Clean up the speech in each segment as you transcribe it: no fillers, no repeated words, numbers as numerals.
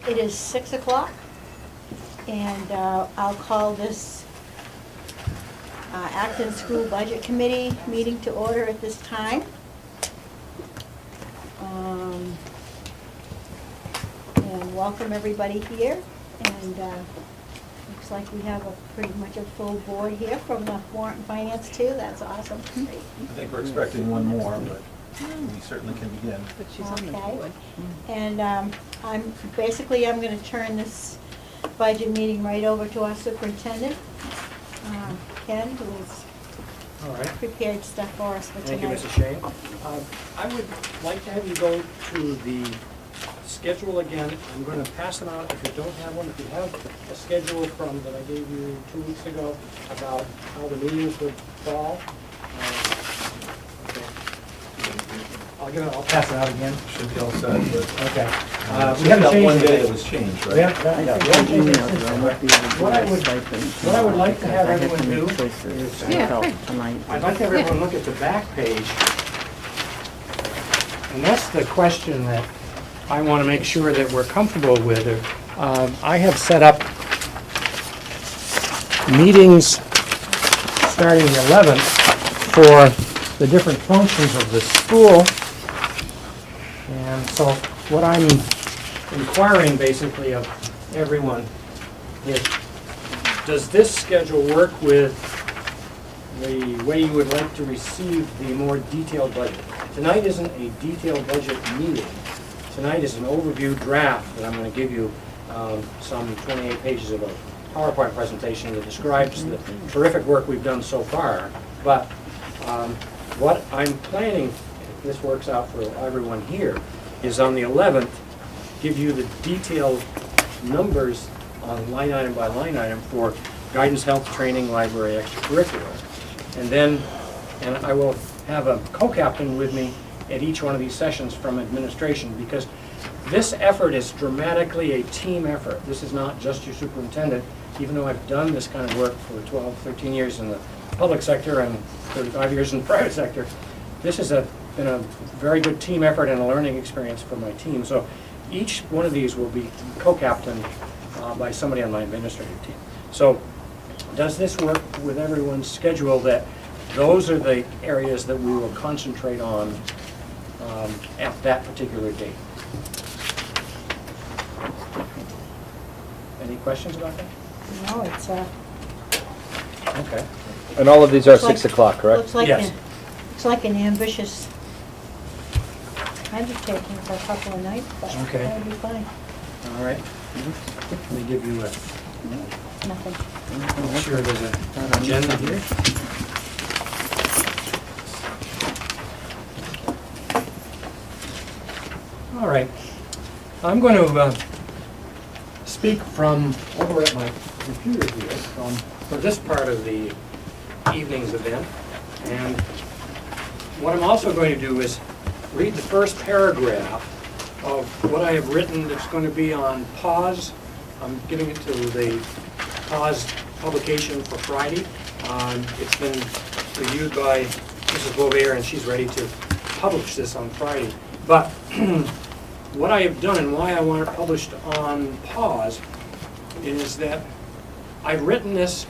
It is 6 o'clock, and I'll call this Acton School Budget Committee meeting to order at this time. And welcome everybody here, and looks like we have pretty much a full board here from the Warrant and Finance too. That's awesome. Great. I think we're expecting one more, but we certainly can begin. But she's on the Okay. board. And I'm going to turn this budget meeting right over to our superintendent, Ken, who has All right. prepared stuff for us for Thank you, tonight. Mrs. Shane. I would like to have you go to the schedule again. I'm going to pass it out if you don't have one. If you have a schedule from that I gave you 2 weeks ago about how the meetings would fall. Okay. I'll pass it out again. Should be all set, but Okay. we We haven't got changed one day it. that was changed, right? Yeah, What I would like to have everyone do is, Yeah, I'd like to have everyone look at the back page. And that's the question that I want to make sure that we're comfortable with. I have set up meetings starting the 11th for the different functions of the school. And so what I'm inquiring basically of everyone is, does this schedule work with the way you would like to receive the more detailed budget? Tonight isn't a detailed budget meeting. Tonight is an overview draft that I'm going to give you, some 28 pages of a PowerPoint presentation that describes the terrific work we've done so far. But what I'm planning, if this works out for everyone here, is on the 11th, give you the detailed numbers on line item by line item for guidance, health, training, library, extracurricular. And then, I will have a co-captain with me at each one of these sessions from administration, because this effort is dramatically a team effort. This is not just your superintendent, even though I've done this kind of work for 12, 13 years in the public sector and 35 years in the private sector. This has been a very good team effort and a learning experience for my team. So each one of these will be co-captained by somebody on my administrative team. So does this work with everyone's schedule, that those are the areas that we will concentrate on at that particular date? Any questions about that? No, it's, Okay. And all of these are Looks like- 6 o'clock, correct? Yes. looks like an ambitious undertaking for a couple of nights, but Okay. that'll be fine. All right. Let me give you a, Nothing. I'm sure there's an agenda here. All right. I'm going to speak from over at my computer here for this part of the evening's event. And what I'm also going to do is read the first paragraph of what I have written that's going to be on pause. I'm giving it to the pause publication for Friday. It's been reviewed by Mrs. Bovair, and she's ready to publish this on Friday. But what I have done and why I want it published on pause is that I've written this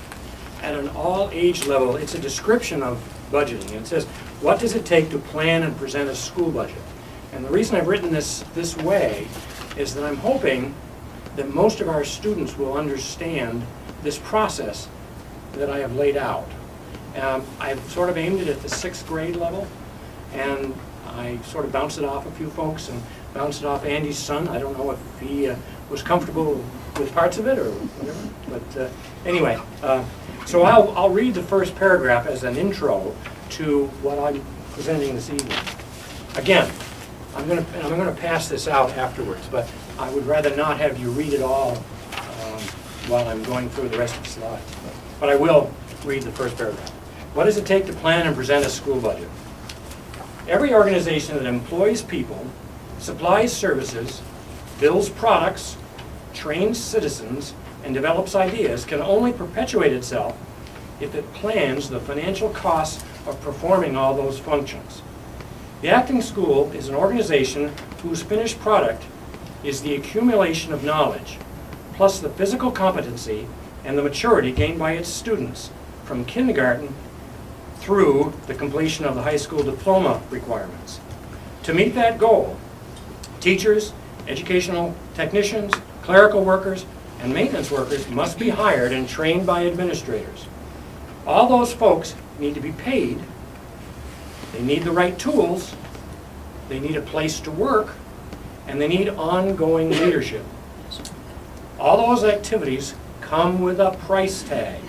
at an all-age level. It's a description of budgeting. It says, what does it take to plan and present a school budget? And the reason I've written this way is that I'm hoping that most of our students will understand this process that I have laid out. I've sort of aimed it at the 6th grade level, and I sort of bounced it off a few folks and bounced it off Andy's son. I don't know if he was comfortable with parts of it or whatever, but anyway, so I'll read the first paragraph as an intro to what I'm presenting this evening. Again, I'm going to pass this out afterwards, but I would rather not have you read it all while I'm going through the rest of the slides. But I will read the first paragraph. What does it take to plan and present a school budget? Every organization that employs people, supplies services, builds products, trains citizens, and develops ideas can only perpetuate itself if it plans the financial costs of performing all those functions. The Acton School is an organization whose finished product is the accumulation of knowledge, plus the physical competency and the maturity gained by its students from kindergarten through the completion of the high school diploma requirements. To meet that goal, teachers, educational technicians, clerical workers, and maintenance workers must be hired and trained by administrators. All those folks need to be paid, they need the right tools, they need a place to work, and they need ongoing leadership. All those activities come with a price tag.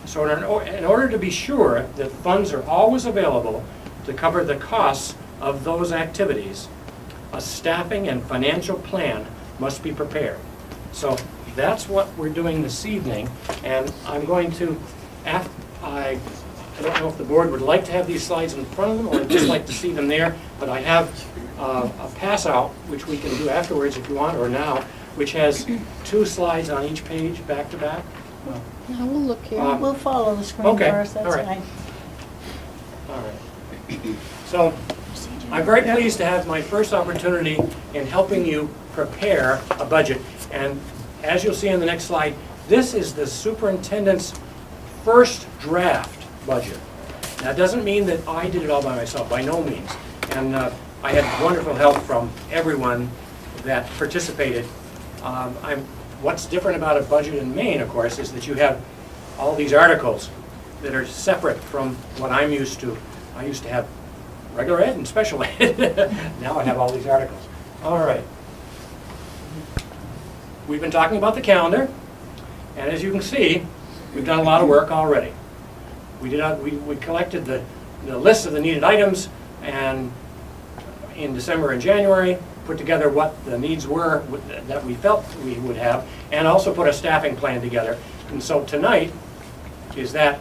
So in order to be sure that funds are always available to cover the costs of those activities, a staffing and financial plan must be prepared. So that's what we're doing this evening, and I'm going to, I don't know if the board would like to have these slides in front of them, or I'd just like to see them there, but I have a pass out, which we can do afterwards if you want, or now, which has 2 slides on each page, back to back. No, we'll look here. We'll follow the screen Okay, first, that's all right. fine. All right. So, I'm very pleased to have my first opportunity in helping you prepare a budget. And as you'll see on the next slide, this is the superintendent's first draft budget. That doesn't mean that I did it all by myself, by no means. And I had wonderful help from everyone that participated. What's different about a budget in Maine, of course, is that you have all these articles that are separate from what I'm used to. I used to have regular ed and special ed. Now I have all these articles. All right. We've been talking about the calendar, and as you can see, we've done a lot of work already. We collected the list of the needed items, and in December and January, put together what the needs were that we felt we would have, and also put a staffing plan together. And so tonight is that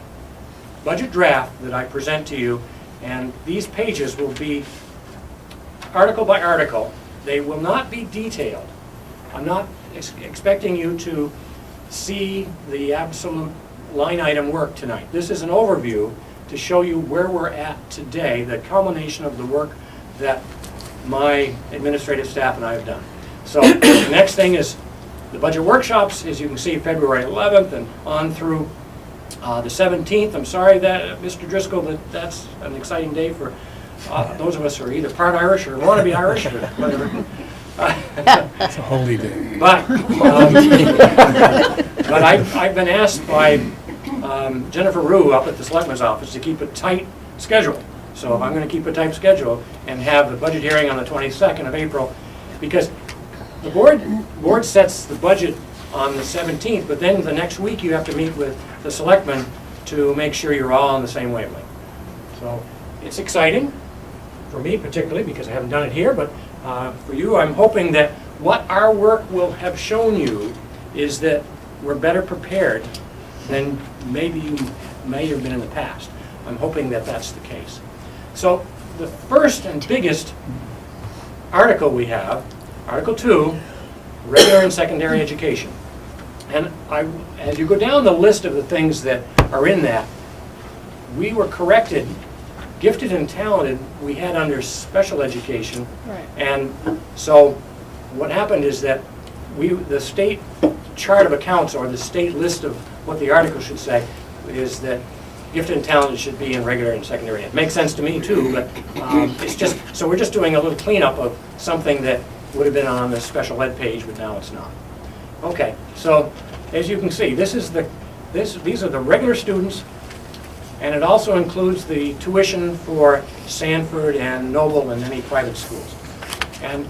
budget draft that I present to you, and these pages will be article by article. They will not be detailed. I'm not expecting you to see the absolute line item work tonight. This is an overview to show you where we're at today, the culmination of the work that my administrative staff and I have done. So the next thing is the budget workshops, as you can see, February 11th and on through the 17th. I'm sorry that, Mr. Driscoll, that's an exciting day for those of us who are either part Irish or want to be Irish or whatever. It's a holy day. But I've been asked by Jennifer Rue up at the Selectman's office to keep a tight schedule. So if I'm going to keep a tight schedule and have the budget hearing on the 22nd of April, because the board sets the budget on the 17th, but then the next week you have to meet with the Selectmen to make sure you're all on the same wavelength. So it's exciting, for me particularly, because I haven't done it here, but for you, I'm hoping that what our work will have shown you is that we're better prepared than maybe you may have been in the past. I'm hoping that that's the case. So the first and biggest article we have, Article 2, regular and secondary education. And as you go down the list of the things that are in that, we were corrected. Gifted and talented, we had under special education. Right. And so what happened is that the state chart of accounts, or the state list of what the article should say, is that gifted and talented should be in regular and secondary. It makes sense to me too, but it's just, so we're just doing a little cleanup of something that would have been on the special ed page, but now it's not. Okay, so as you can see, these are the regular students, and it also includes the tuition for Sanford and Noble and any private schools. And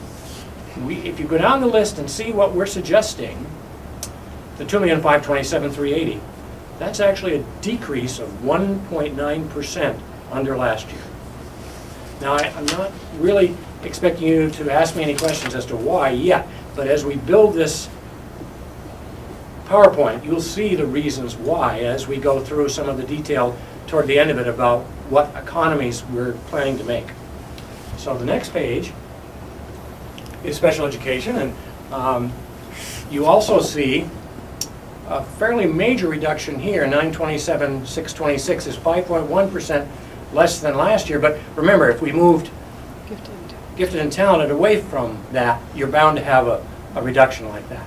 if you go down the list and see what we're suggesting, the $2,527,380, that's actually a decrease of 1.9% under last year. Now, I'm not really expecting you to ask me any questions as to why yet, but as we build this PowerPoint, you'll see the reasons why as we go through some of the detail toward the end of it about what economies we're planning to make. So the next page is special education, and you also see a fairly major reduction here. 927,626 is 5.1% less than last year, but remember, if we moved Gifted and talented. gifted and talented away from that, you're bound to have a reduction like that.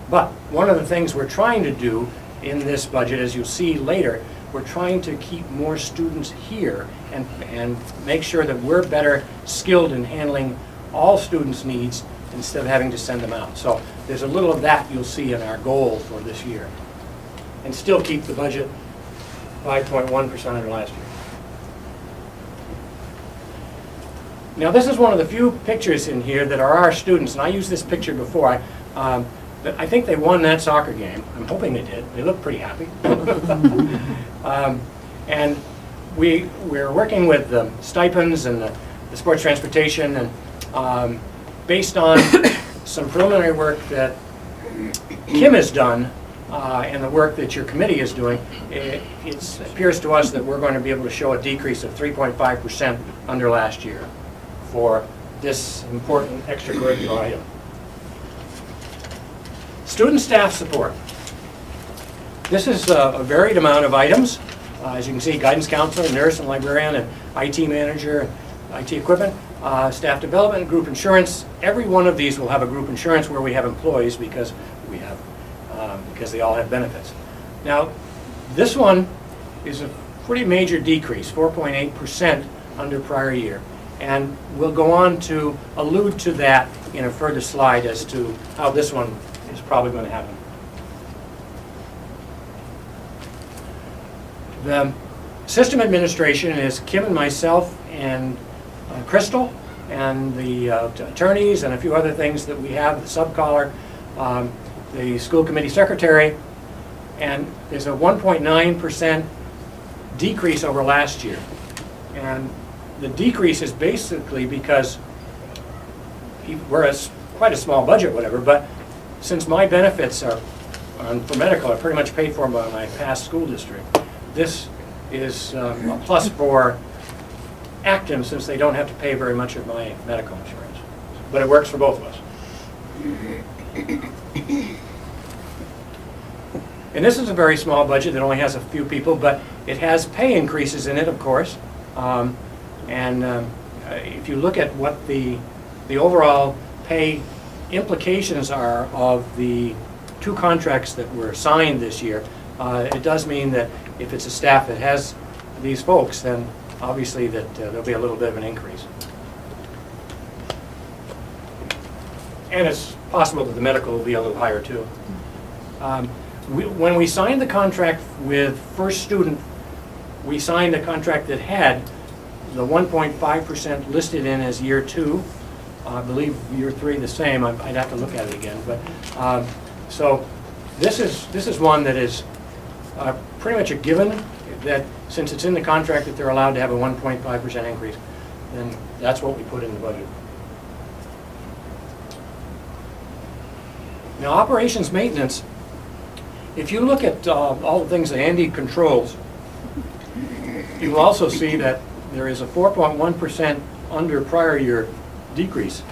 But one of the things we're trying to do in this budget, as you'll see later, we're trying to keep more students here and make sure that we're better skilled in handling all students' needs instead of having to send them out. So there's a little of that you'll see in our goal for this year. And still keep the budget 5.1% under last year. Now, this is one of the few pictures in here that are our students, and I used this picture before. I think they won that soccer game. I'm hoping they did. They look pretty happy. And we're working with the stipends and the sports transportation, and based on some preliminary work that Kim has done and the work that your committee is doing, it appears to us that we're going to be able to show a decrease of 3.5% under last year for this important extracurricular item. Student staff support. This is a varied amount of items. As you can see, guidance counselor, nurse, and librarian, and IT manager, IT equipment, staff development, group insurance. Every one of these will have a group insurance where we have employees because they all have benefits. Now, this one is a pretty major decrease, 4.8% under prior year. And we'll go on to allude to that in a further slide as to how this one is probably going to happen. The system administration is Kim and myself and Crystal and the attorneys and a few other things that we have, the sub-caller, the school committee secretary, and there's a 1.9% decrease over last year. And the decrease is basically because we're quite a small budget, whatever, but since my benefits are for medical are pretty much paid for by my past school district, this is a plus for Acton since they don't have to pay very much of my medical insurance. But it works for both of us. And this is a very small budget that only has a few people, but it has pay increases in it, of course. If you look at what the overall pay implications are of the two contracts that were signed this year, it does mean that if it's a staff that has these folks, then obviously that there'll be a little bit of an increase. And it's possible that the medical will be a little higher too. When we signed the contract with First Student, we signed a contract that had the 1.5% listed in as year 2. I believe year 3 the same. I'd have to look at it again. But so this is one that is pretty much a given, that since it's in the contract that they're allowed to have a 1.5% increase, then that's what we put in the budget. Now, operations maintenance, if you look at all the things that Andy controls, you will also see that there is a 4.1% under prior year decrease.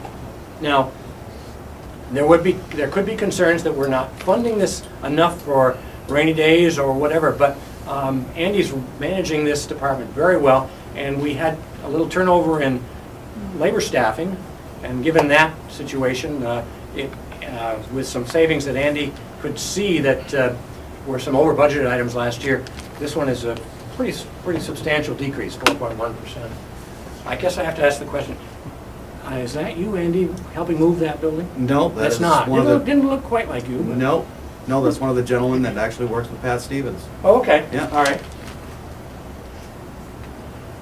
Now, there could be concerns that we're not funding this enough for rainy days or whatever, but Andy's managing this department very well, and we had a little turnover in labor staffing, and given that situation, with some savings that Andy could see that were some over budgeted items last year, this one is a pretty substantial decrease, 4.1%. I guess I have to ask the question, is that you, Andy, helping move that building? No, That's not. Didn't look quite like you. But. No, that's one of the gentlemen that actually works with Pat Stevens. Oh, okay. Yeah. All right.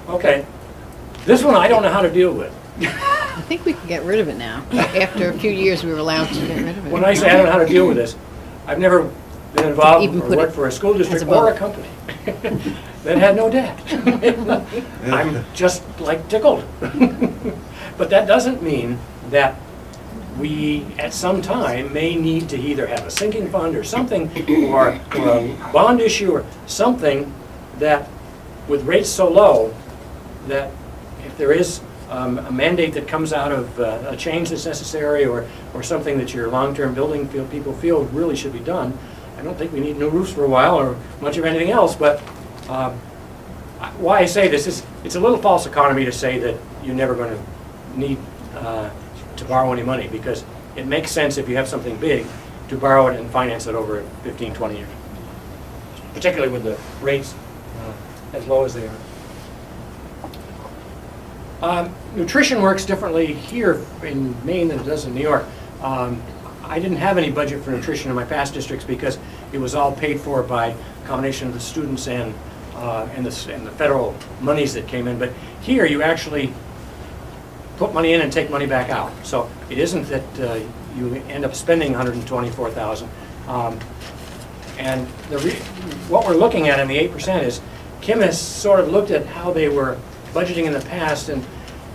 Okay. This one I don't know how to deal with. I think we can get rid of it now. After a few years, we were allowed to get rid of it. When I say I don't know how to deal with this, I've never been involved Even or put worked it for a school district as a or a vote. company that had no debt. I'm just like tickled. But that doesn't mean that we, at some time, may need to either have a sinking fund or something, or a bond issue or something that, with rates so low, that if there is a mandate that comes out of a change that's necessary or something that your long-term building people feel really should be done, I don't think we need new roofs for a while or much of anything else, but why I say this is, it's a little false economy to say that you're never going to need to borrow any money, because it makes sense if you have something big to borrow it and finance it over 15, 20 years, particularly with the rates as low as they are. Nutrition works differently here in Maine than it does in New York. I didn't have any budget for nutrition in my past districts because it was all paid for by a combination of the students and the federal monies that came in. But here you actually put money in and take money back out. So it isn't that you end up spending $124,000. And what we're looking at in the 8% is Kim has sort of looked at how they were budgeting in the past and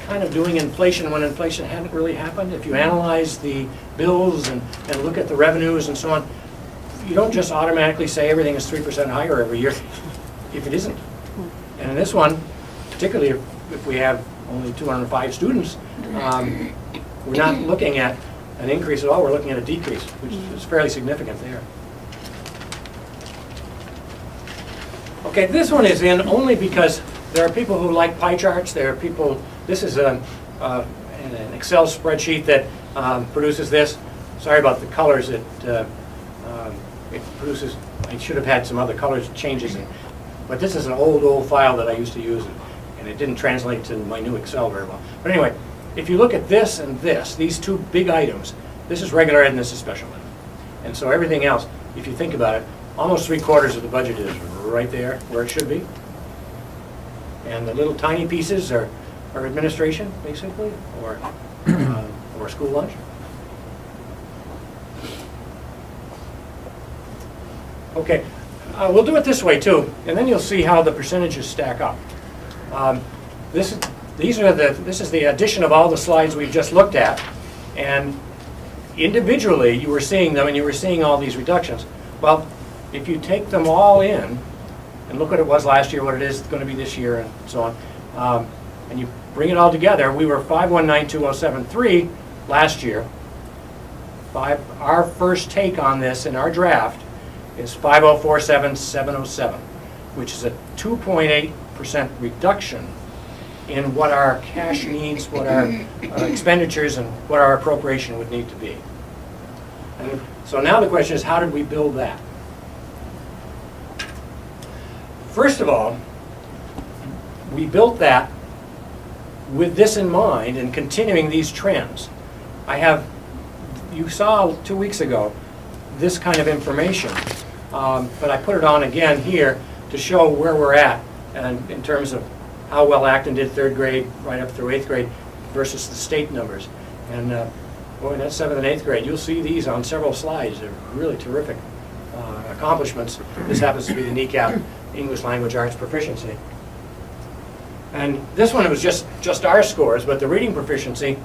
kind of doing inflation when inflation hadn't really happened. If you analyze the bills and look at the revenues and so on, you don't just automatically say everything is 3% higher every year if it isn't. And in this one, particularly if we have only 205 students, we're not looking at an increase at all, we're looking at a decrease, which is fairly significant there. Okay, this one is in only because there are people who like pie charts. There are people, this is an Excel spreadsheet that produces this. Sorry about the colors it produces. I should have had some other colors changes in. But this is an old file that I used to use, and it didn't translate to my new Excel very well. But anyway, if you look at this and this, these two big items, this is regular ed and this is special ed. And so everything else, if you think about it, almost 3/4 of the budget is right there where it should be. And the little tiny pieces are administration, basically, or school lunch. Okay, we'll do it this way too, and then you'll see how the percentages stack up. This is the addition of all the slides we've just looked at, and individually you were seeing them and you were seeing all these reductions. Well, if you take them all in and look what it was last year, what it is going to be this year, and so on, and you bring it all together, we were 519,2073 last year. Our first take on this in our draft is 504,707, which is a 2.8% reduction in what our cash needs, what our expenditures, and what our appropriation would need to be. And so now the question is, how did we build that? First of all, we built that with this in mind and continuing these trends. You saw 2 weeks ago this kind of information, but I put it on again here to show where we're at and in terms of how well Acton did 3rd grade right up through 8th grade versus the state numbers. And boy, in that 7th and 8th grade, you'll see these on several slides. They're really terrific accomplishments. This happens to be the NECAP English Language Arts Proficiency. And this one, it was just our scores, but the reading proficiency,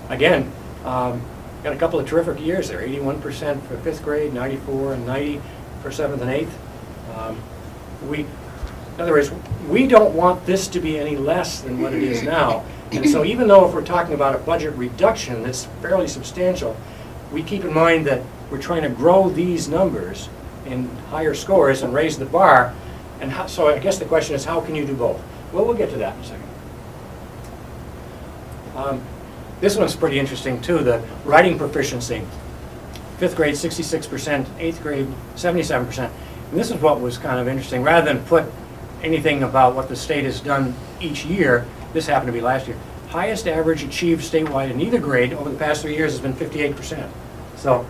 again, got a couple of terrific years there. 81% for 5th grade, 94 and 90 for 7th and 8th. In other words, we don't want this to be any less than what it is now. And so even though if we're talking about a budget reduction that's fairly substantial, we keep in mind that we're trying to grow these numbers in higher scores and raise the bar. And so I guess the question is, how can you do both? Well, we'll get to that in a second. This one's pretty interesting too, the writing proficiency. 5th grade, 66%, 8th grade, 77%. And this is what was kind of interesting. Rather than put anything about what the state has done each year, this happened to be last year. Highest average achieved statewide in either grade over the past 3 years has been 58%. So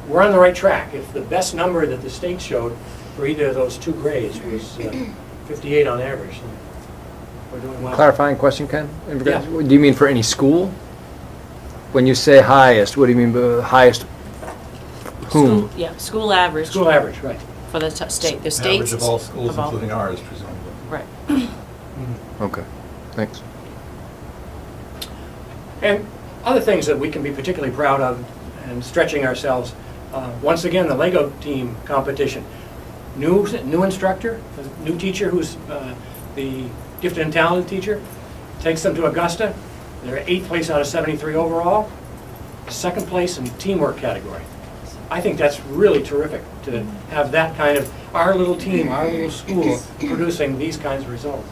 we're on the right track. If the best number that the state showed for either of those two grades was 58 on average, so we're doing well. Clarifying question, Ken? Yeah. Do you mean for any school? When you say highest, what do you mean by highest? Whom? School, yeah, school average School average, right. for the state. The states Average of all schools, of all- including ours, presumably. Right. Okay, thanks. And other things that we can be particularly proud of and stretching ourselves. Once again, the Lego team competition. New instructor, a new teacher who's the gifted and talented teacher, takes them to Augusta. They're 8th place out of 73 overall, 2nd place in teamwork category. I think that's really terrific to have that kind of, our little team, our little school producing these kinds of results.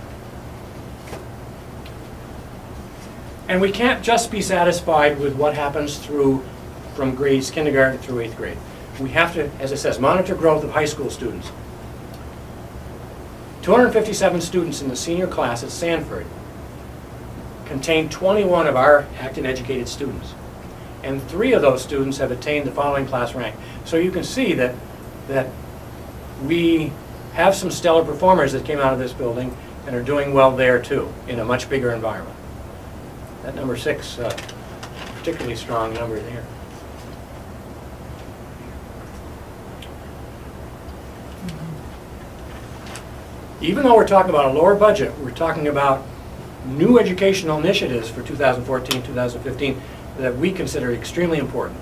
And we can't just be satisfied with what happens from grades kindergarten through 8th grade. We have to, as it says, monitor growth of high school students. 257 students in the senior class at Sanford contain 21 of our Acton educated students. And 3 of those students have attained the following class rank. So you can see that we have some stellar performers that came out of this building and are doing well there too, in a much bigger environment. That number 6, particularly strong number there. Even though we're talking about a lower budget, we're talking about new educational initiatives for 2014, 2015 that we consider extremely important.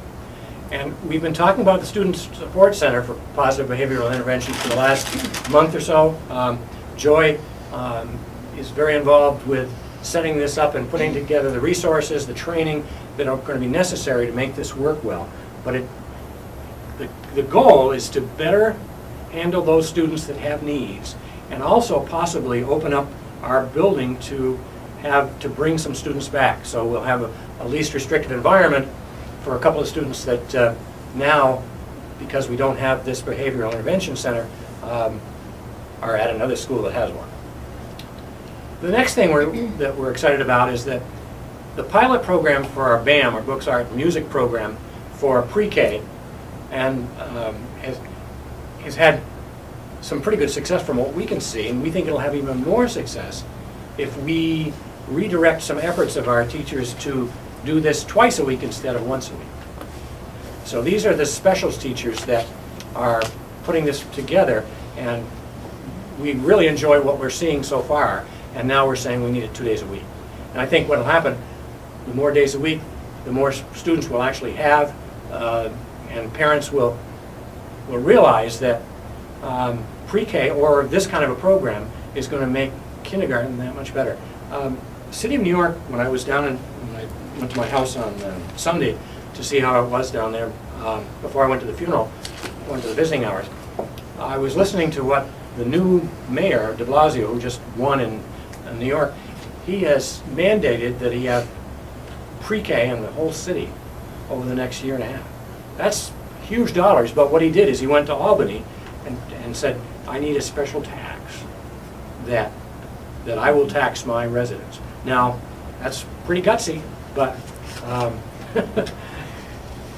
And we've been talking about the Student Support Center for Positive Behavioral Interventions for the last month or so. Joy is very involved with setting this up and putting together the resources, the training that are going to be necessary to make this work well. But the goal is to better handle those students that have needs, and also possibly open up our building to bring some students back. So we'll have a least restrictive environment for a couple of students that now, because we don't have this behavioral intervention center, are at another school that has one. The next thing that we're excited about is that the pilot program for our BAM, our Books, Art, and Music program for pre-K, and has had some pretty good success from what we can see, and we think it'll have even more success if we redirect some efforts of our teachers to do this twice a week instead of once a week. So these are the specials teachers that are putting this together, and we really enjoy what we're seeing so far, and now we're saying we need it 2 days a week. And I think what will happen, the more days a week, the more students we'll actually have, and parents will realize that pre-K or this kind of a program is going to make kindergarten that much better. City of New York, when I was down when I went to my house on Sunday to see how it was down there, before I went to the funeral, went to the visiting hours, I was listening to what the new mayor, de Blasio, who just won in New York, he has mandated that he have pre-K in the whole city over the next year and a half. That's huge dollars, but what he did is he went to Albany and said, I need a special tax that I will tax my residents. Now, that's pretty gutsy, but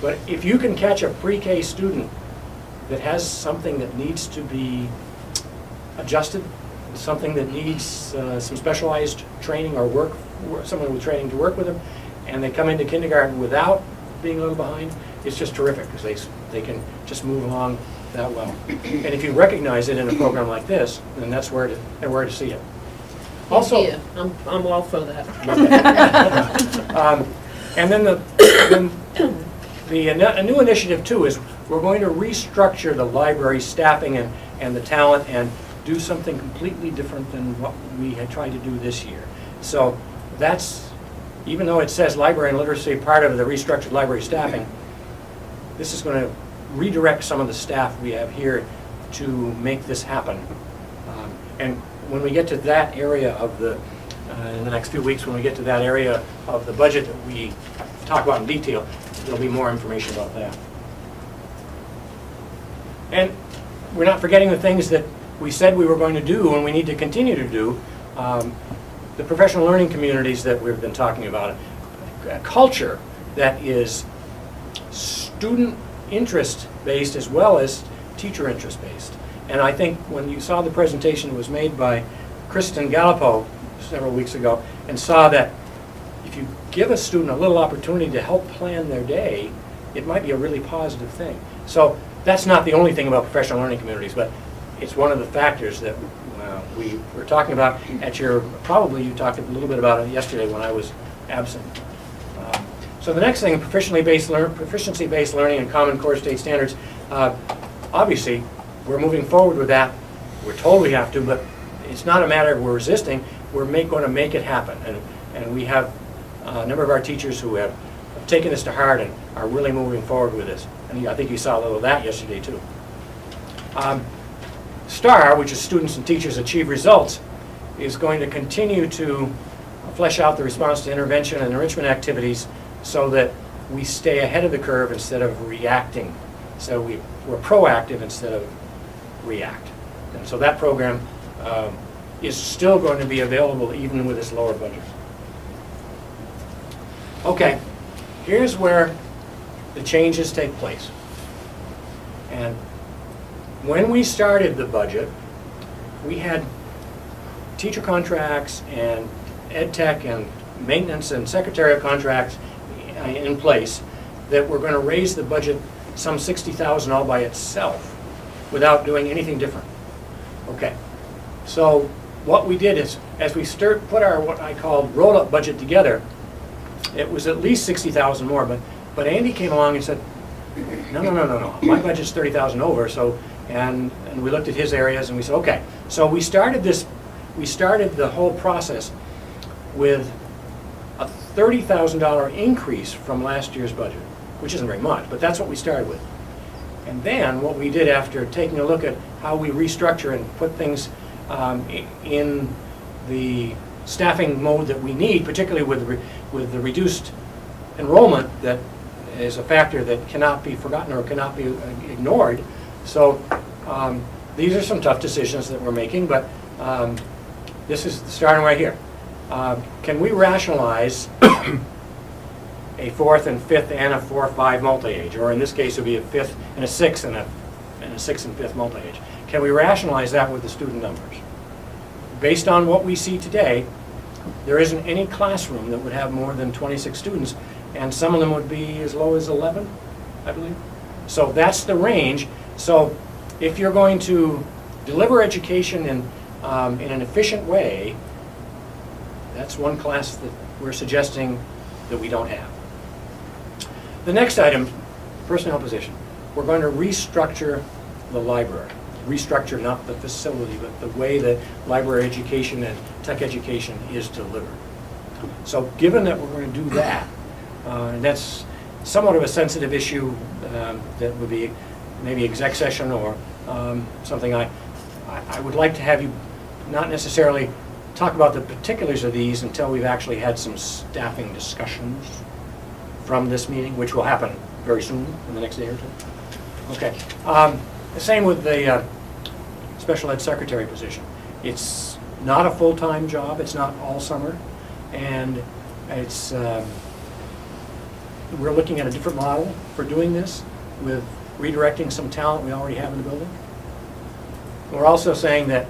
but if you can catch a pre-K student that has something that needs to be adjusted, something that needs some specialized training or someone with training to work with them, and they come into kindergarten without being a little behind, it's just terrific because they can just move along that well. And if you recognize it in a program like this, then that's where to see it. Also, Yeah, I'm all for that. and then a new initiative too is we're going to restructure the library staffing and the talent and do something completely different than what we had tried to do this year. So that's, even though it says library and literacy part of the restructured library staffing, this is going to redirect some of the staff we have here to make this happen. And when we get to that area of in the next few weeks, when we get to that area of the budget that we talk about in detail, there'll be more information about that. And we're not forgetting the things that we said we were going to do and we need to continue to do. The professional learning communities that we've been talking about, a culture that is student interest-based as well as teacher interest-based. And I think when you saw the presentation that was made by Kristen Gallipo several weeks ago and saw that if you give a student a little opportunity to help plan their day, it might be a really positive thing. So that's not the only thing about professional learning communities, but it's one of the factors that we were talking about at probably you talked a little bit about it yesterday when I was absent. So the next thing, proficiency-based learning and common core state standards, obviously we're moving forward with that. We're told we have to, but it's not a matter of we're resisting. We're going to make it happen. And we have a number of our teachers who have taken this to heart and are really moving forward with this. And I think you saw a little of that yesterday too. STAR, which is Students and Teachers Achieve Results, is going to continue to flesh out the response to intervention and enrichment activities so that we stay ahead of the curve instead of reacting. So we're proactive instead of react. And so that program is still going to be available even with this lower budget. Okay, here's where the changes take place. And when we started the budget, we had teacher contracts and ed tech and maintenance and secretarial contracts in place that were going to raise the budget some $60,000 all by itself without doing anything different. Okay, so what we did is, as we put our what I called roll-up budget together, it was at least $60,000 more, but Andy came along and said, no, my budget's $30,000 over, so, and we looked at his areas and we said, okay. So we started the whole process with a $30,000 increase from last year's budget, which isn't very much, but that's what we started with. And then what we did after taking a look at how we restructure and put things in the staffing mode that we need, particularly with the reduced enrollment that is a factor that cannot be forgotten or cannot be ignored. So these are some tough decisions that we're making, but this is starting right here. Can we rationalize a 4th and 5th and a 4-5 multi-age, or in this case it would be a 5th and a 6th and a 6th and 5th multi-age? Can we rationalize that with the student numbers? Based on what we see today, there isn't any classroom that would have more than 26 students, and some of them would be as low as 11, I believe. So that's the range. So if you're going to deliver education in an efficient way, that's one class that we're suggesting that we don't have. The next item, personnel position. We're going to restructure the library. Restructure not the facility, but the way that library education and tech education is delivered. So given that we're going to do that, and that's somewhat of a sensitive issue that would be maybe exec session or something, I would like to have you not necessarily talk about the particulars of these until we've actually had some staffing discussions from this meeting, which will happen very soon, in the next day or two. Okay. The same with the special ed secretary position. It's not a full-time job. It's not all summer. And it's we're looking at a different model for doing this with redirecting some talent we already have in the building. We're also saying that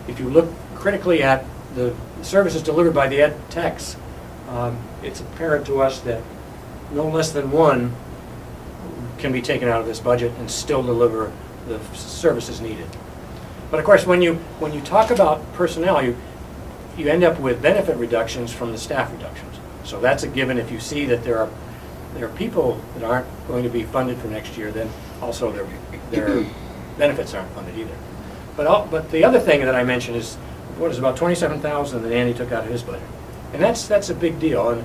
if you look critically at the services delivered by the ed techs, it's apparent to us that no less than one can be taken out of this budget and still deliver the services needed. But of course, when you talk about personnel, you end up with benefit reductions from the staff reductions. So that's a given. If you see that there are people that aren't going to be funded for next year, then also their benefits aren't funded either. But the other thing that I mentioned is what is about $27,000 that Andy took out of his budget, and that's a big deal. And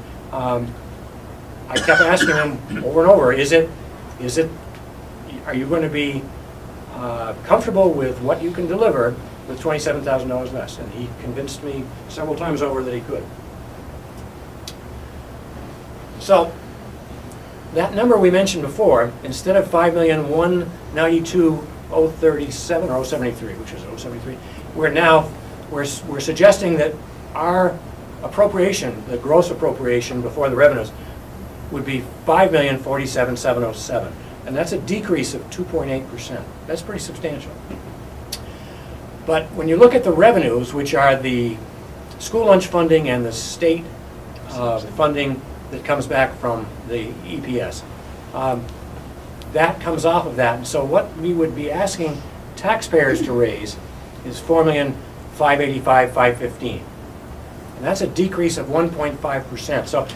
I kept asking him over and over, are you going to be comfortable with what you can deliver with $27,000 less? And he convinced me several times over that he could. So that number we mentioned before, instead of $5,192,037 or 073, which is 073, we're suggesting that our appropriation, the gross appropriation before the revenues, would be $5,047,707, and that's a decrease of 2.8%. That's pretty substantial. But when you look at the revenues, which are the school lunch funding and the state funding that comes back from the EPS, that comes off of that. And so what we would be asking taxpayers to raise is $4,585,515, and that's a decrease of 1.5%. So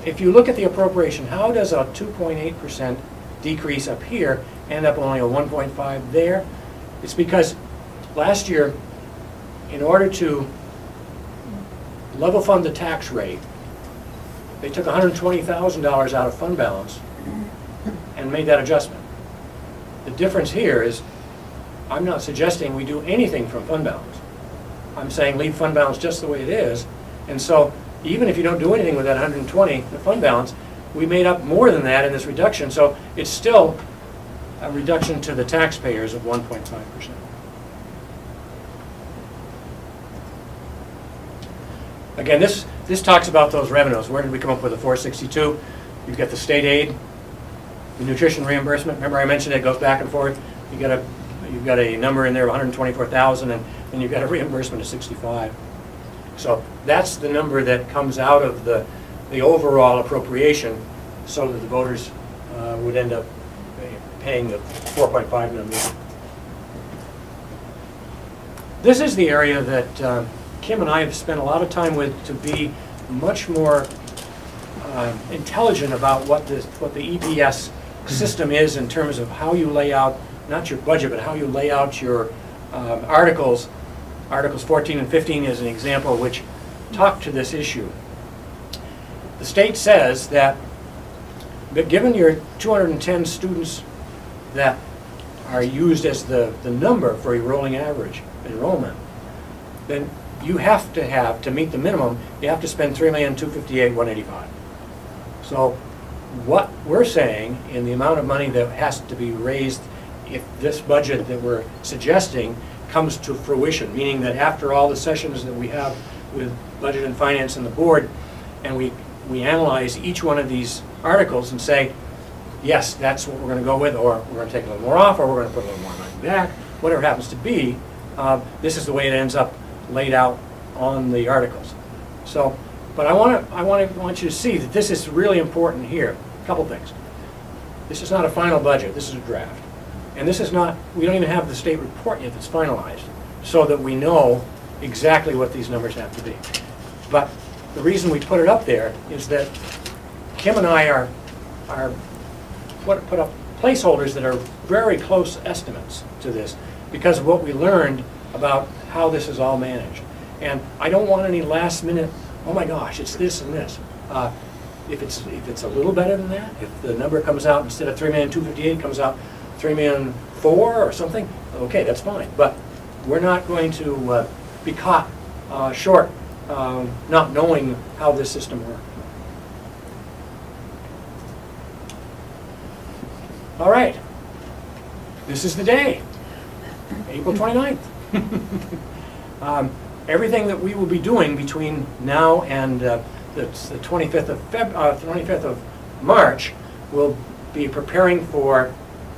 if you look at the appropriation, how does a 2.8% decrease up here end up only a 1.5 there? It's because last year, in order to level fund the tax rate, they took $120,000 out of fund balance and made that adjustment. The difference here is I'm not suggesting we do anything from fund balance. I'm saying leave fund balance just the way it is. And so even if you don't do anything with that 120, the fund balance, we made up more than that in this reduction. So it's still a reduction to the taxpayers of 1.5%. Again, this talks about those revenues. Where did we come up with the 462? You've got the state aid, the nutrition reimbursement. Remember I mentioned it goes back and forth. You've got a number in there of 124,000, and then you've got a reimbursement of 65. So that's the number that comes out of the overall appropriation, so that the voters would end up paying the 4.5 number. This is the area that Kim and I have spent a lot of time with to be much more intelligent about what the EPS system is in terms of how you lay out, not your budget, but how you lay out your articles. Articles 14 and 15 is an example which talk to this issue. The state says that given your 210 students that are used as the number for your rolling average enrollment, then you have to meet the minimum, you have to spend $3,258,185. So what we're saying in the amount of money that has to be raised if this budget that we're suggesting comes to fruition, meaning that after all the sessions that we have with Budget and Finance and the board, and we analyze each one of these articles and say, yes, that's what we're going to go with, or we're going to take a little more off, or we're going to put a little more money back, whatever it happens to be, this is the way it ends up laid out on the articles. So, but I want you to see that this is really important here. A couple things. This is not a final budget, this is a draft. And this is not, we don't even have the state report yet that's finalized, so that we know exactly what these numbers have to be. But the reason we put it up there is that Kim and I are put up placeholders that are very close estimates to this because of what we learned about how this is all managed. And I don't want any last minute, oh my gosh, it's this and this. If it's a little better than that, if the number comes out instead of $3,258,000 comes out $3,004,000 or something, okay, that's fine. But we're not going to be caught short, not knowing how this system works. All right, this is the day, April 29th. Everything that we will be doing between now and the 25th of March will be preparing for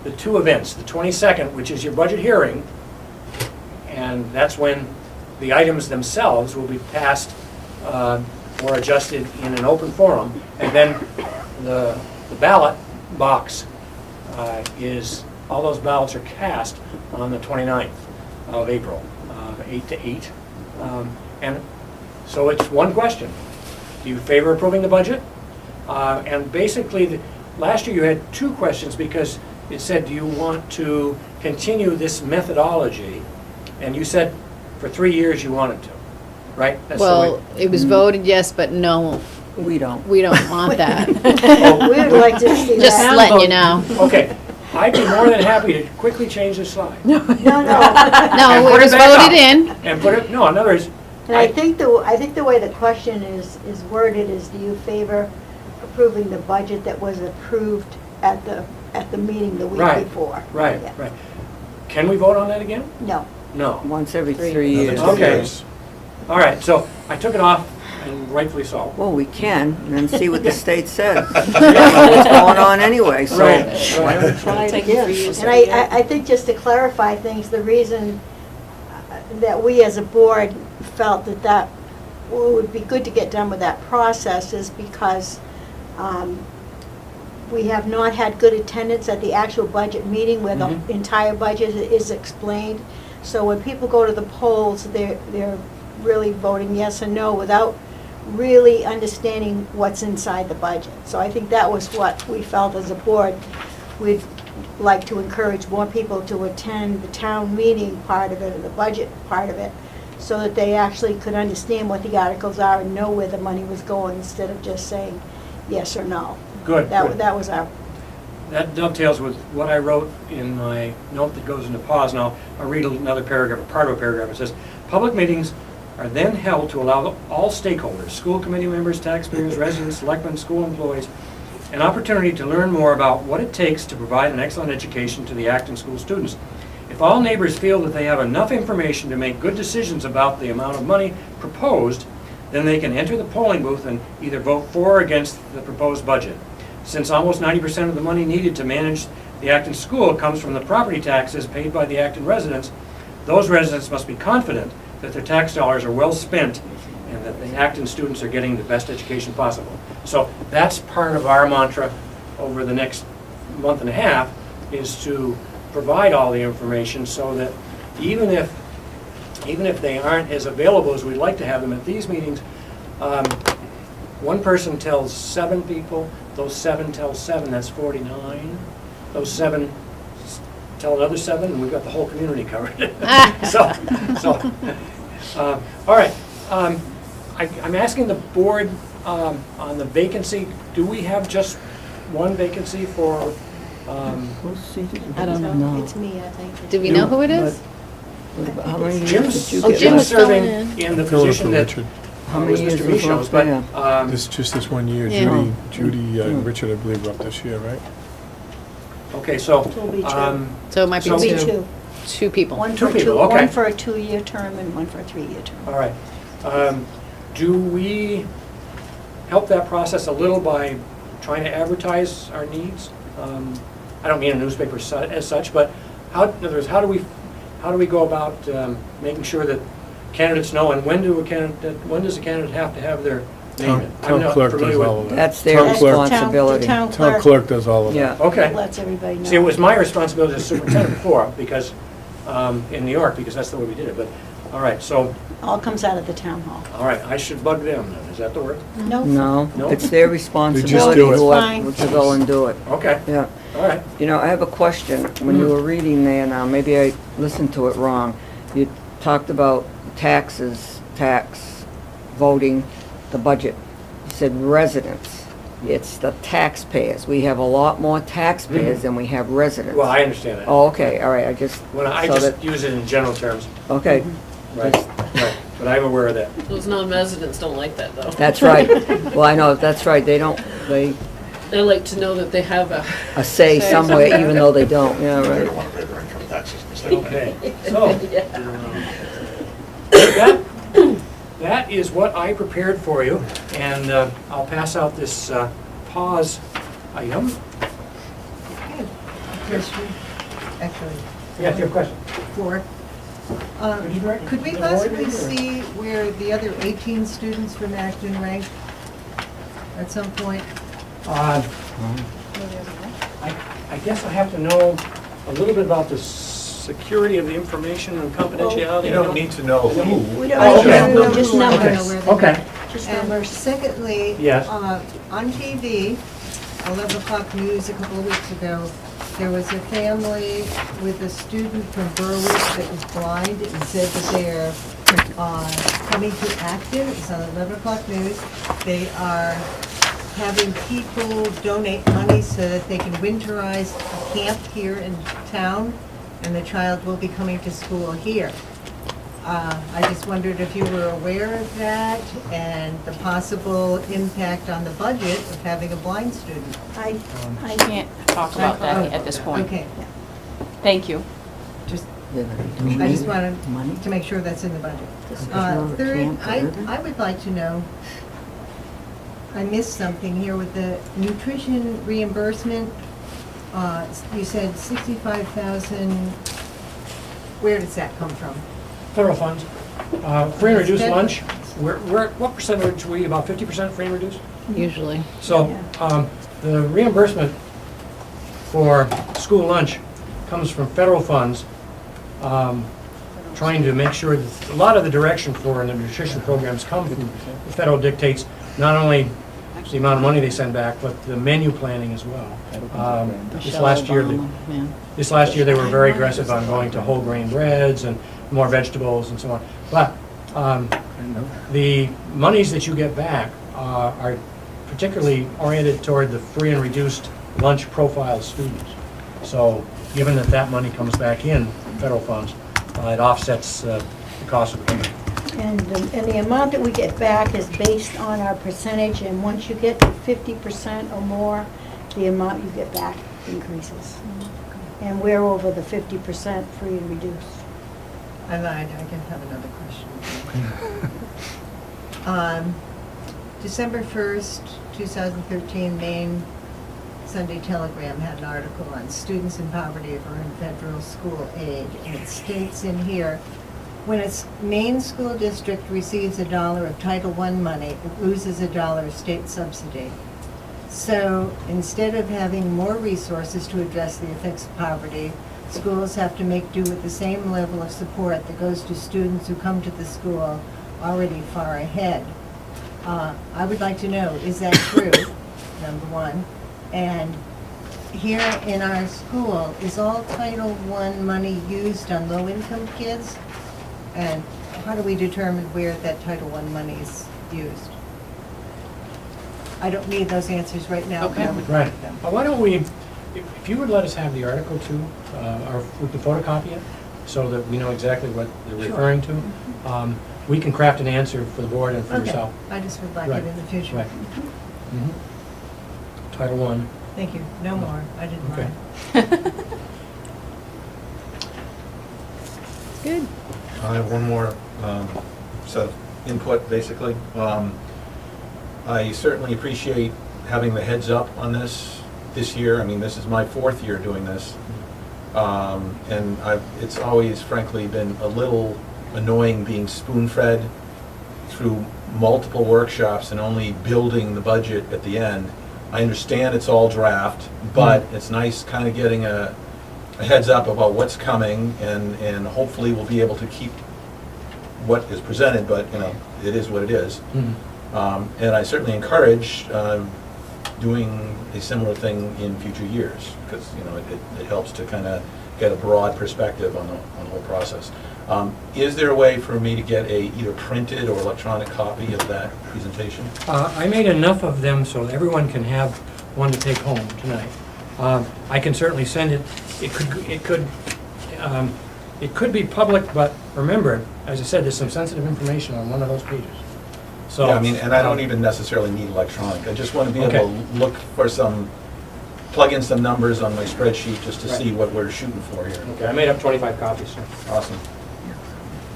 the two events. The 22nd, which is your budget hearing, and that's when the items themselves will be passed or adjusted in an open forum, and then the ballot box all those ballots are cast on the 29th of April, 8 to 8. And so it's one question. Do you favor approving the budget? And basically, last year you had two questions because it said, do you want to continue this methodology? And you said for 3 years you wanted to, right? That's Well, it was voted yes, but no, We don't. we don't want that. We would like to see Just that. letting you know. Okay, I'd be more than happy to quickly change this slide. No, no. No, put it it was back up. voted in. And put it, no, in other words, And I think the way the question is worded is, do you favor approving the budget that was approved at the meeting the week Right, before? right, Yeah. right. Can we vote on that again? No. No. Once every 3 years. Okay. All right, so I took it off, and rightfully so. Well, we can, and then see what the state says. We don't know what's going on anyway, so Right, why right. don't we try it Take it again? 3 years. And I think just to clarify things, the reason that we as a board felt that would be good to get done with that process is because we have not had good attendance at the actual budget meeting where the Mhm. entire budget is explained. So when people go to the polls, they're really voting yes or no without really understanding what's inside the budget. So I think that was what we felt as a board. We'd like to encourage more people to attend the town meeting part of it, or the budget part of it, so that they actually could understand what the articles are and know where the money was going, instead of just saying yes or no. Good, good. That was our, That dovetails with what I wrote in my note that goes into pause. Now, I'll read another paragraph, part of a paragraph. It says, public meetings are then held to allow all stakeholders, school committee members, taxpayers, residents, selectmen, school employees, an opportunity to learn more about what it takes to provide an excellent education to the Acton School students. If all neighbors feel that they have enough information to make good decisions about the amount of money proposed, then they can enter the polling booth and either vote for or against the proposed budget. Since almost 90% of the money needed to manage the Acton School comes from the property taxes paid by the Acton residents, those residents must be confident that their tax dollars are well spent and that the Acton students are getting the best education possible. So that's part of our mantra over the next month and a half, is to provide all the information so that even if they aren't as available as we'd like to have them at these meetings, one person tells 7 people, those 7 tell 7, that's 49. Those 7 tell another 7, and we've got the whole community covered. All right. I'm asking the board on the vacancy, do we have just one vacancy for, Who's seated? I don't So know. It's me, I think. Do we know who it is? How many years Jim's did you Oh, get? Jim was serving filling in the Filling for position that Richard. How was many years Mr. was Michos, left but, there? Just this one year. Yeah. Judy and Richard, I believe, were up this year, right? okay, so, It will be two. So it might be So- It'll be two, two. two people. One Two for people, okay. One for a 2-year term and one for a 3-year term. all right. Do we help that process a little by trying to advertise our needs? I don't mean a newspaper as such, but in other words, how do we go about making sure that candidates know, and when does a candidate have to have their name in? I'm Town not clerk familiar does with- all of that. That's their Town clerk. responsibility. The town Town clerk clerk does all of that. Yeah. Okay. lets everybody know. See, it was my responsibility as superintendent before, because, in New York, because that's the way we did it, but, all right, so, All comes out of the town hall. all right, I should bug them then, is that the word? No. No, No? it's their responsibility do it. to go and do it. Okay, Yeah. all right. You know, I have a question. When you were reading there now, maybe I listened to it wrong. You talked about taxes, voting, the budget. You said residents. It's the taxpayers. We have a lot more taxpayers than we have residents. Well, I understand that. Oh, okay, all right, I just, When I so just that- use it in general terms, okay, right, right, but I'm aware of that. Those non-residents don't like that, though. that's right. Well, I know, that's right, they They like to know that they have a... say somewhere even though they don't, yeah, right. Okay, so, that is what I prepared for you, and I'll pass out this pause item. Actually, Yeah, do you have a question? four. Could you direct- Could we the possibly board? see where the other 18 students from Acton rank at some point? I guess I have to know a little bit about the security of the information and confidentiality. You don't need to know who. We don't, Oh, okay. no, just Okay. numbers, Okay, just And numbers. secondly, Yes. on TV, 11 o'clock news a couple of weeks ago, there was a family with a student from Berwick that was blind and said that they're coming to Acton. It's on 11 o'clock news. They are having people donate money so that they can winterize a camp here in town, and the child will be coming to school here. I just wondered if you were aware of that and the possible impact on the budget of having a blind student. I Can't talk about that at this point. Okay, Thank you. just, I I just wanted to make sure that's in the budget. Third, I would like to know, I missed something here with the nutrition reimbursement. You said 65,000, where does that come from? federal funds. Free and reduced Fed- lunch, what percentage are we, about 50% free and reduced? Usually. So, the reimbursement for school lunch comes from federal funds, trying to make sure that a lot of the direction for the nutrition programs come from the federal dictates, not only the amount of money they send back, but the menu planning as well. This Michelle last year, Obama, yeah. This last year, they were very aggressive on going to whole grain breads and more vegetables and so on. But the monies that you get back are particularly oriented toward the free and reduced lunch profile students. So given that that money comes back in, federal funds, it offsets the cost of the program. And the amount that we get back is based on our percentage, and once you get to 50% or more, the amount you get back increases. And we're over the 50% free and reduced. I lied, I can have another question. December 1st, 2013, Maine Sunday Telegram had an article on students in poverty have earned federal school aid. And it states in here, when a Maine school district receives $1 of Title I money, it loses $1 of state subsidy. So instead of having more resources to address the effects of poverty, schools have to make do with the same level of support that goes to students who come to the school already far ahead. I would like to know, is that true, number one? And here in our school, is all Title I money used on low-income kids? And how do we determine where that Title I money is used? I don't need those answers right now, but I would Right. like them. Well, why don't we, if you would let us have the article too, or we can photocopy it, so that we know exactly what they're Sure. referring to. We can craft an answer for the board and for Okay, yourself. I just would like Right, it in the future. right. Mhm. Title I. Thank you, no more, I didn't Okay. mind. Good. I have one more set of input, basically. I certainly appreciate having the heads up on this year. I mean, this is my 4th year doing this. And it's always frankly been a little annoying being spoon-fed through multiple workshops and only building the budget at the end. I understand it's all draft, but it's nice kind of getting a heads up about what's coming, and hopefully we'll be able to keep what is presented, but, you know, it is what it is. And I certainly encourage doing a similar thing in future years, because, you know, it helps to kind of get a broad perspective on the whole process. Is there a way for me to get a either printed or electronic copy of that presentation? I made enough of them so that everyone can have one to take home tonight. I can certainly send it. It could be public, but remember, as I said, there's some sensitive information on one of those pages. So Yeah, I mean, and I don't even necessarily need electronic. I just want to be able Okay. to look for plug in some numbers on my spreadsheet just to Right. see what we're shooting for here. Okay, I made up 25 copies. So. Awesome.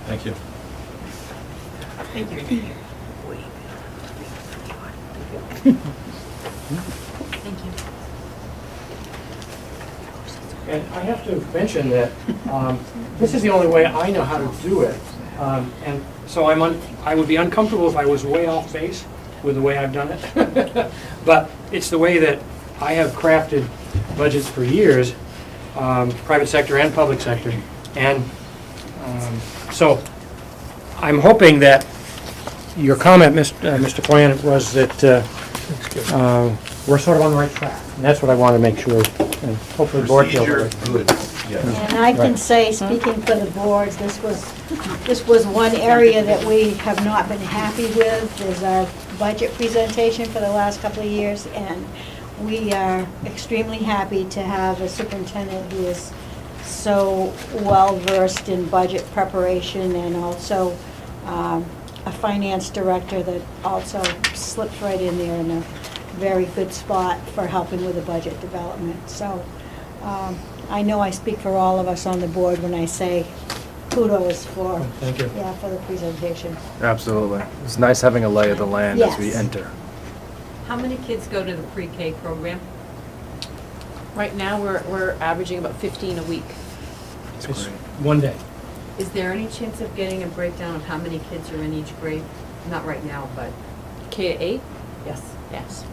Thank you. And I have to mention that this is the only way I know how to do it. And so I would be uncomfortable if I was way off base with the way I've done it. But it's the way that I have crafted budgets for years, private sector and public sector. And so I'm hoping that your comment, Mr. Plant, was that we're sort of on the right track. And that's what I want to make sure, and hopefully the board feels Procedure, it. good, yes. And I can Right. say, speaking for the boards, this was one area that we have not been happy with, is our budget presentation for the last couple of years, and we are extremely happy to have a superintendent who is so well-versed in budget preparation, and also a finance director that also slips right in there in a very good spot for helping with the budget development. So I know I speak for all of us on the board when I say kudos for, Thank you. yeah, for the presentation. Absolutely. It's nice having a lay of the land as we Yes. enter. How many kids go to the pre-K program? Right now, we're averaging about 15 a week. It's It's great. one day. Is there any chance of getting a breakdown of how many kids are in each grade? Not right now, but K to 8? yes. Yes.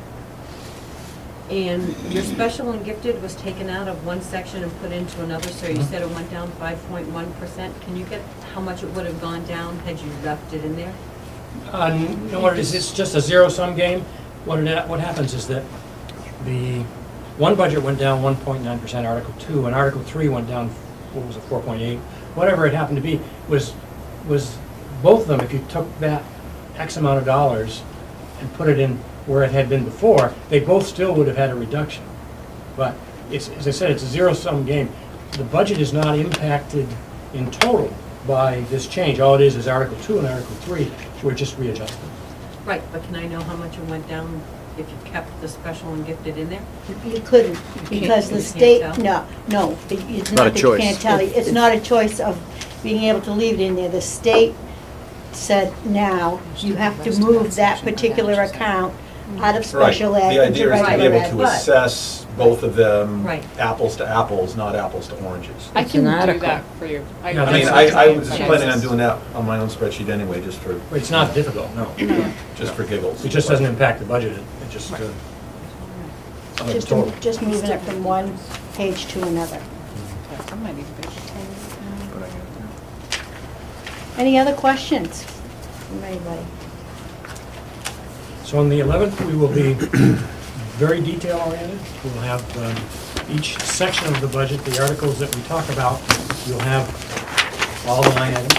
And your special and gifted was taken out of one section and put into another, so you said it went down 5.1%. Can you get how much it would have gone down had you left it in there? No, what it is, it's just a zero-sum game. What happens is that the one budget went down 1.9%, Article 2, and Article 3 went down, what was it, 4.8? Whatever it happened to be, was both of them, if you took that X amount of dollars and put it in where it had been before, they both still would have had a reduction. But it's, as I said, it's a zero-sum game. The budget is not impacted in total by this change. All it is Article 2 and Article 3, we're just readjusting. Right, but can I know how much it went down if you kept the special and gifted in there? You couldn't, because the you state, can't no, it's Not a not that you choice. can't tell you. It's not a choice of being able to leave it in there. The state said now, you have to move that particular account out of Right. special ed The into idea is to be regular able ed. to But- assess both of them, Right. apples to apples, not apples to oranges. I It's can an do article. that for you. Yeah, I that's mean, what I was just Yeah. planning on doing that on my own spreadsheet anyway, just It's not difficult, no. for giggles. It just doesn't impact the budget, it just, on the Just, total. just moving it from one page to another. I might even be able to tell you. Any other questions from anybody? So on the 11th, we will be very detail oriented. We'll have each section of the budget, the articles that we talk about, you'll have all the line items,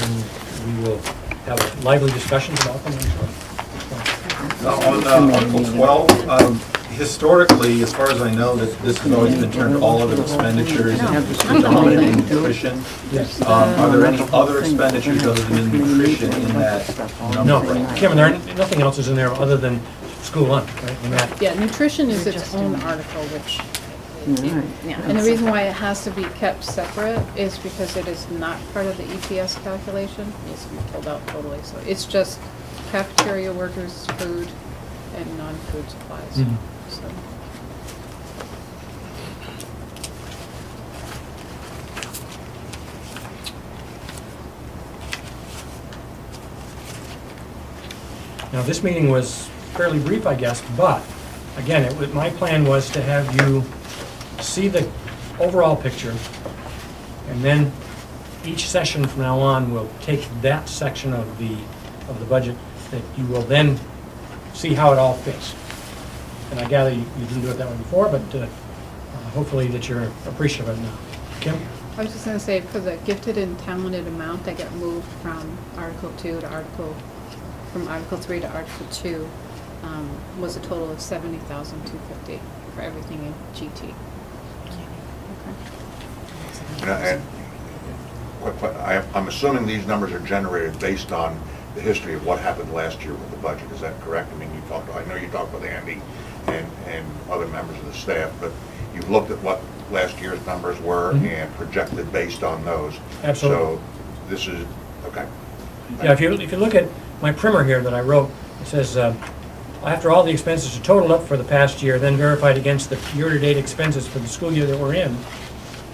and we will have lively discussions about them, I'm sure. On Article 12, historically, as far as I know, this has always been termed all other expenditures, and predominantly nutrition. Yes. Are there any other expenditures other than nutrition in that number? No, right now? Kevin, nothing else is in there other than school lunch, right? And that, Yeah, nutrition is its own article, which, Right. yeah, and the reason why it has to be kept separate is because it is not part of the EPS calculation. It needs to be pulled out totally, so it's just cafeteria workers' food and non-food supplies, Mhm. so. Now, this meeting was fairly brief, I guess, but, again, my plan was to have you see the overall picture, and then each session from now on will take that section of the budget that you will then see how it all fits. And I gather you didn't do it that way before, but hopefully that you're appreciative of it now. Kim? I was just gonna say, for the gifted and talented amount that got moved from Article 2 to from Article 3 to Article 2, was a total of $70,250 for everything in GT. Okay. And I'm assuming these numbers are generated based on the history of what happened last year with the budget, is that correct? I mean, I know you talked with Andy and other members of the staff, but you've looked at what last year's numbers were Mhm. and projected based on those. Absolutely. So this is, okay. Yeah, if you look at my primer here that I wrote, it says, after all the expenses are totaled up for the past year, then verified against the year-to-date expenses for the school year that we're in,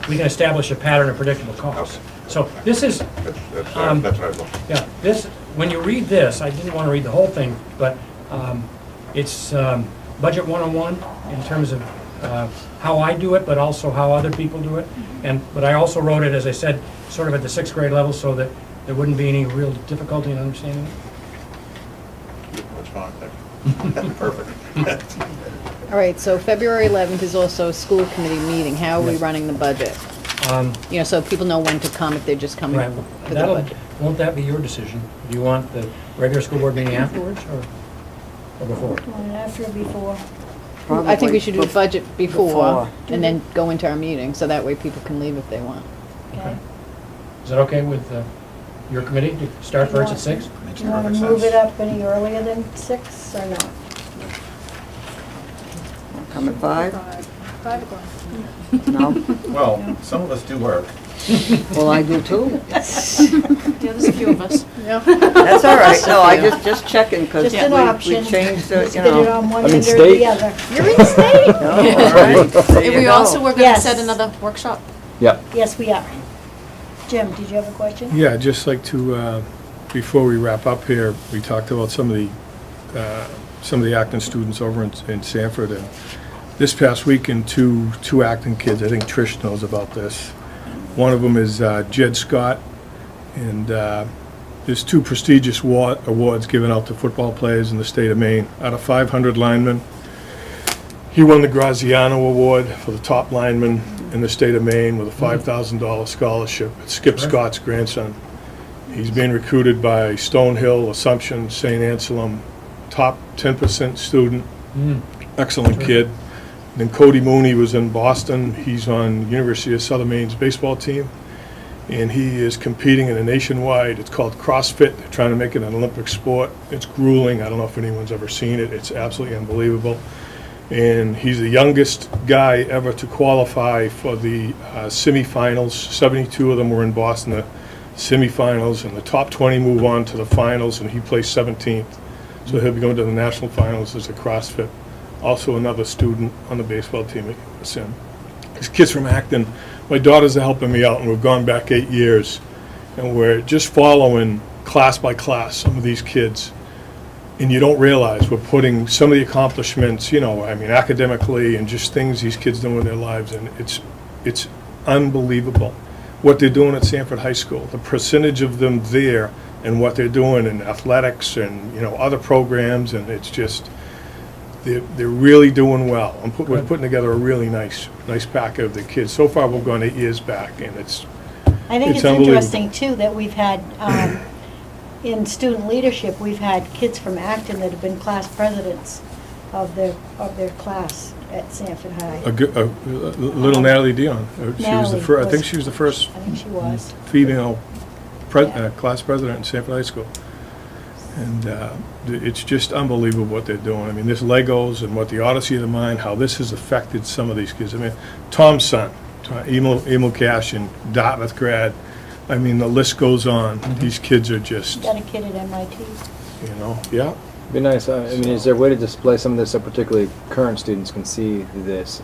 we can establish a pattern of predictable costs. Okay. So this is, That's Um, what I was looking for. yeah, this, when you read this, I didn't want to read the whole thing, but it's Budget 101 in terms of how I do it, but also how other people do it. But I also wrote it, as I said, sort of at the sixth grade level, so that there wouldn't be any real difficulty in understanding it. That's fine, thank you. Perfect. All right, so February 11th is also a school committee meeting. How are we Yes. running the budget? Um, You know, so people know when to come if they're just coming Right, for the budget. won't that be your decision? Do you want the regular school board meeting afterwards or before? One after or before? I think we should do a Probably budget before, before. and then go into our meeting, so that way people can leave if they want. Okay. Is that okay with your committee to start first at 6? Makes Do you want to perfect move sense. it up any earlier than 6 or not? Come at 5? 5 o'clock. No? Well, some of us do work. Well, I do too. Yeah, there's a few of us. Yeah. That's all right. No, I just checking because Just an we option. changed the, you Spit it know. on one I'm in end or state. the other. You're in state. Oh, all right. There And you we go. also were gonna Yes. set another workshop. Yep. Yes, we are. Jim, did you have a question? Yeah, I'd just like to, before we wrap up here, we talked about some of the Acton students over in Sanford, and this past weekend, two Acton kids, I think Trish knows about this. One of them is Jed Scott, and there's 2 prestigious awards given out to football players in the state of Maine. Out of 500 linemen, he won the Graziano Award for the top lineman in the state of Maine with a $5,000 scholarship. It's Skip Scott's grandson. He's being recruited by Stonehill, Assumption, St. Anselm, top 10% student, excellent kid. Then Cody Mooney was in Boston. He's on University of Southern Maine's baseball team. and he is competing in a nationwide, it's called CrossFit, they're trying to make it an Olympic sport. It's grueling, I don't know if anyone's ever seen it, it's absolutely unbelievable. And he's the youngest guy ever to qualify for the semifinals. 72 of them were in Boston, the semifinals, and the top 20 move on to the finals, and he placed 17th. So he'll be going to the national finals as a CrossFit. Also another student on the baseball team at USM. These kids from Acton, my daughters are helping me out, and we've gone back 8 years, and we're just following class by class some of these kids. And you don't realize we're putting some of the accomplishments, you know, I mean, academically and just things these kids do in their lives, and it's unbelievable what they're doing at Sanford High School. The percentage of them there and what they're doing in athletics and, you know, other programs, and it's just, they're really doing well. We're putting together a really nice pack of the kids. So far, we've gone 8 years back, and it's I think It's it's unbelievable. interesting, too, that we've had, in student leadership, we've had kids from Acton that have been class presidents of their class at Sanford High. little Natalie Dion. She was the Natalie first. I was- think she was the first I think she was. female Yeah. class president in Sanford High School. And it's just unbelievable what they're doing. I mean, this Legos and what the Odyssey of the Mind, how this has affected some of these kids. I mean, Tom's son, Emil Cash, and Dartmouth grad. I mean, the list goes on. These kids are just, Got a kid at MIT. you know, yeah. Be nice, I mean, is there a way to display some of this so particularly current students can see this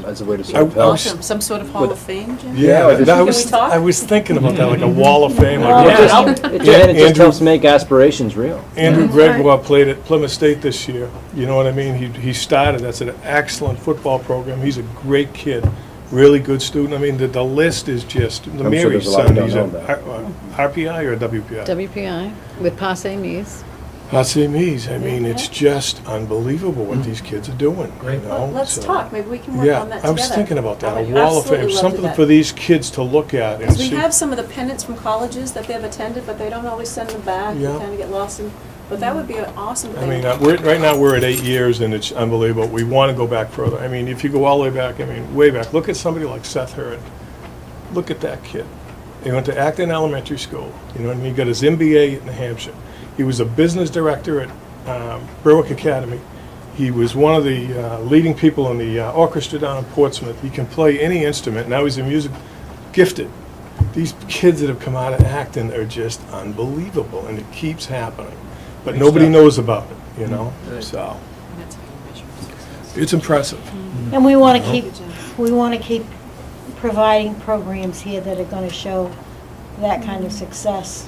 as a way to sort of I help? was- Some sort of Hall of Fame, Jim? Yeah, or just- I Can was, we talk? I was thinking about that, like a wall of fame. Wall Like of yeah. Fame. And it just Andrew- helps make aspirations real. Andrew Gregoire played at Plymouth State this year. You know what I mean? He started, that's an excellent football program. He's a great kid, really good student. I mean, the list is just, the sure Mary's there's a lot we son, don't he's know a RPI or WPI? WPI with Passe Mies. Hasemis, I mean, it's just unbelievable what these kids are doing, you know? Well, let's So- talk, maybe we can work Yeah, on that together. I was thinking about that, I a would wall of fame, absolutely love to something do that. for these kids to look at and Because we see. have some of the pennants from colleges that they've attended, but they don't always send them back, they Yeah. kind of get lost in, but that would be an awesome I thing. mean, right now, we're at 8 years, and it's unbelievable. We want to go back further. I mean, if you go all the way back, I mean, way back, look at somebody like Seth Hurd. Look at that kid. He went to Acton Elementary School, you know what I mean? He got his MBA at New Hampshire. He was a business director at Berwick Academy. He was one of the leading people in the orchestra down in Portsmouth. He can play any instrument. Now he's a music gifted. These kids that have come out of Acton are just unbelievable, and it keeps happening. But nobody knows about it, you know? So, That's how you measure success. it's impressive. And we want to keep providing programs here that are going to show that kind of success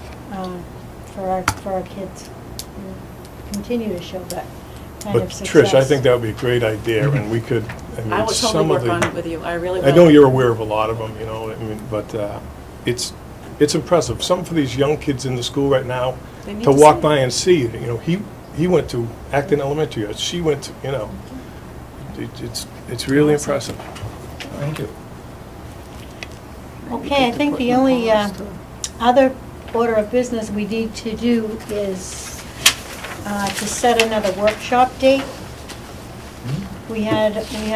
for our kids. Continue to show that kind But of success. Trish, I think that would be a great idea, and we could, I mean, I will some totally of work on the, it with you, I really will. I know you're aware of a lot of them, you know, I mean, but it's impressive. Something for these young kids in the school right now They need to to walk see it. by and see, you know, he went to Acton Elementary, or she went to, you know, it's really impressive. Thank you. Okay, I think the only other order of business we need to do is to set another workshop date. We had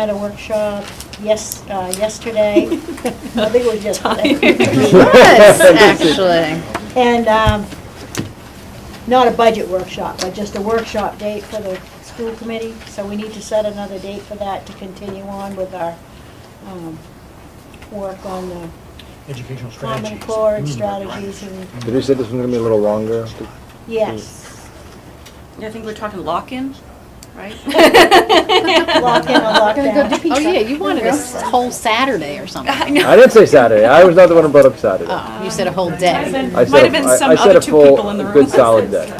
a workshop yesterday. I think it was yesterday. Yes, actually. And not a budget workshop, but just a workshop date for the school committee. So we need to set another date for that to continue on with our work on the Educational Common Core strategies and, Did you say this was gonna be a little longer? yes. I think we're talking lock-in, right? Lock in or lock down. Oh, yeah, you wanted a whole Saturday or something. I know. I didn't say Saturday, I was not the one who brought up Saturday. Oh, you said a whole day. I said Might a- have been I- some I said other a two full- people in the room. Good solid day.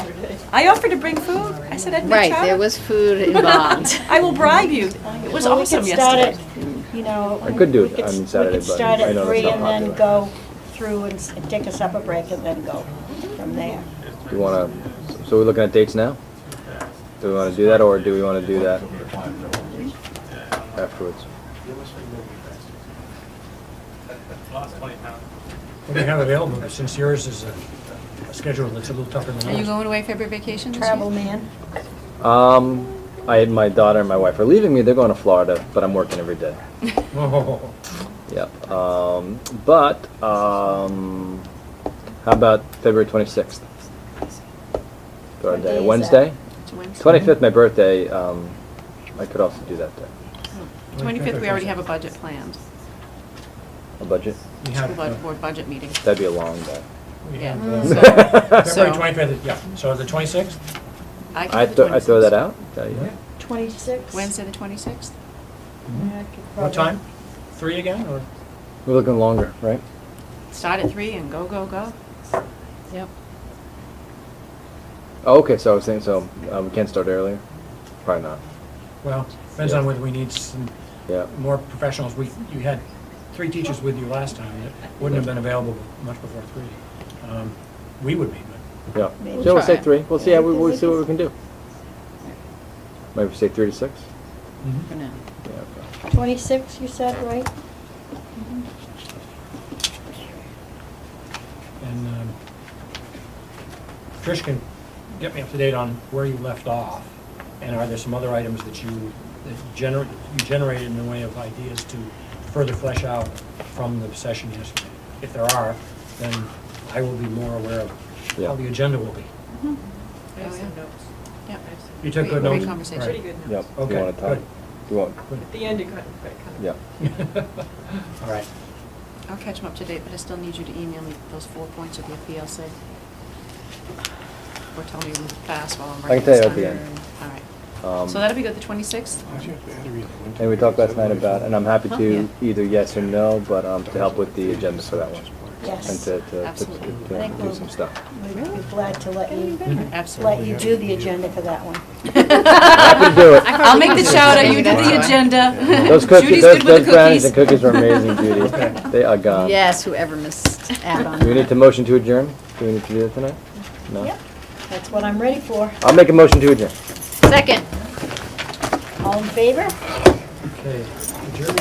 I offered to bring food, I said I'd make Right, chowder. there was food involved. I will bribe you, it was Well, we awesome could start yesterday. at, you know. I could do we it could on s- Saturday, We could but start I at know that's 3 not and then popular. go through and take a supper break and then go from there. You wanna, so we're looking at dates now? Do we wanna do that, or do we wanna do that afterwards? What do you have available, since yours is a schedule that's a little tougher than Are you ours? going away for your vacation this Travel year? man. My daughter and my wife are leaving me, they're going to Florida, but I'm working every day. Oh, Yep. How about February 26th? What day is that? Wednesday? It's Wednesday. 25th, my birthday, I could also do that day. 25th, we already have a budget planned, A budget? We school have, budget board budget meeting. That'd be a long day. we Yeah. have, So- February 25th, yeah, so the 26th? I can I do the throw, I throw that 26th. out? Yeah. 26? Wednesday, the 26th? Yeah, I could What probably- time? 3 again, or? We're looking longer, right? Start at 3 and go, go, go. Yep. Oh, okay, so I was saying, we can't start earlier? Probably not. Well, depends on whether we need some Yeah. more professionals. You had 3 teachers with you last time that wouldn't have been available much before 3. We would be, but Yeah. Maybe So we'll say try. 3. We'll see, we'll see what we can do. Maybe say 3 to 6? For now. Yeah, okay. 26, you said, right? and Trish can get me up to date on where you left off. And are there some other items that you generated in the way of ideas to further flesh out from the session yesterday? If there are, then I will be more aware of Yeah. how the agenda will be. Oh, yeah. Yep. You took good Great notes? conversation. Right. Pretty Yep. Okay, You wanna talk? good. You want, At the end, you got yeah. All right. I'll catch them up to date, but I still need you to email me those 4 points of your PLC. Or tell me fast while I'm I writing can tell this you down. at the end. All right. So that'll be good, the 26th? And we talked last night about, and I'm happy Oh, to either yes or no, but to help with the agenda for that one. And Yes. to Absolutely. do some stuff. We'd be glad to let you Absolutely. do the agenda for that one. Happy to do it. I'll make the shout out, you do the agenda. Those cookies, Judy's those good with the brownies and cookies. cookies are amazing, Judy. They are gone. Yes, whoever missed out on Do we need that. to motion to adjourn? Do we need to do that tonight? No? Yep, that's what I'm ready for. I'll make a motion to adjourn. Second. All in favor? Okay. Adjourned.